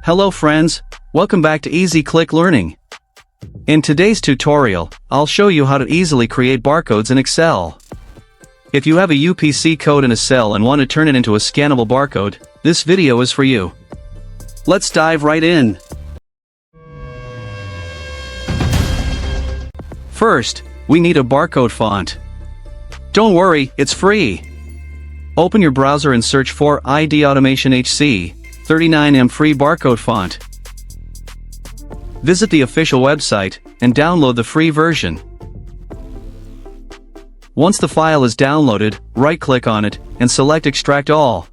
Hello friends, welcome back to Easy Click Learning. In today's tutorial, I'll show you how to easily create barcodes in Excel. If you have a UPC code in a cell and want to turn it into a scannable barcode, this video is for you. Let's dive right in. First, we need a barcode font. Don't worry, it's free. Open your browser and search for ID Automation HC 39M free barcode font. Visit the official website and download the free version. Once the file is downloaded, right-click on it and select Extract All.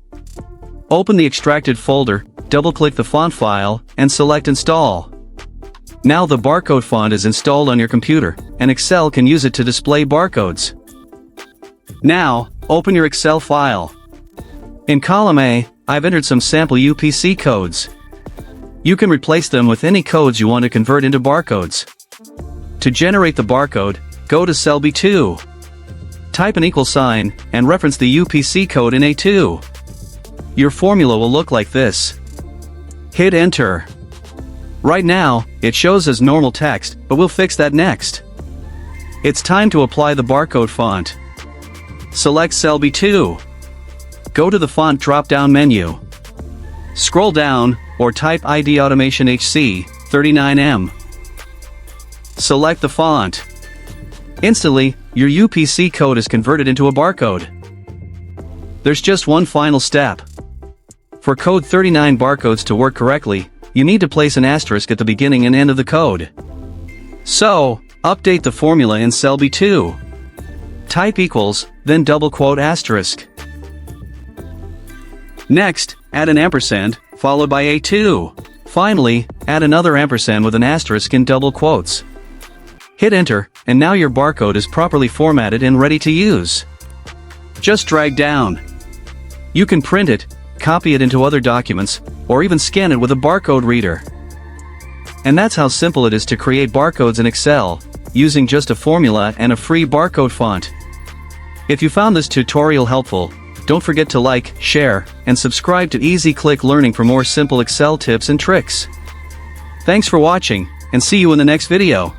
Open the extracted folder, double-click the font file, and select Install. Now the barcode font is installed on your computer, and Excel can use it to display barcodes. Now, open your Excel file. In column A, I've entered some sample UPC codes. You can replace them with any codes you want to convert into barcodes. To generate the barcode, go to cell B2. Type an equal sign, and reference the UPC code in A2. Your formula will look like this. Hit Enter. Right now, it shows as normal text, but we'll fix that next. It's time to apply the barcode font. Select cell B2. Go to the font drop-down menu. Scroll down, or type ID Automation HC 39M. Select the font. Instantly, your UPC code is converted into a barcode. There's just one final step. For code 39 barcodes to work correctly, you need to place an asterisk at the beginning and end of the code. So, update the formula in cell B2. Type equals, then double quote asterisk. Next, add an ampersand, followed by A2. Finally, add another ampersand with an asterisk in double quotes. Hit Enter, and now your barcode is properly formatted and ready to use. Just drag down. You can print it, copy it into other documents, or even scan it with a barcode reader. And that's how simple it is to create barcodes in Excel, using just a formula and a free barcode font. If you found this tutorial helpful, don't forget to like, share, and subscribe to Easy Click Learning for more simple Excel tips and tricks. Thanks for watching, and see you in the next video.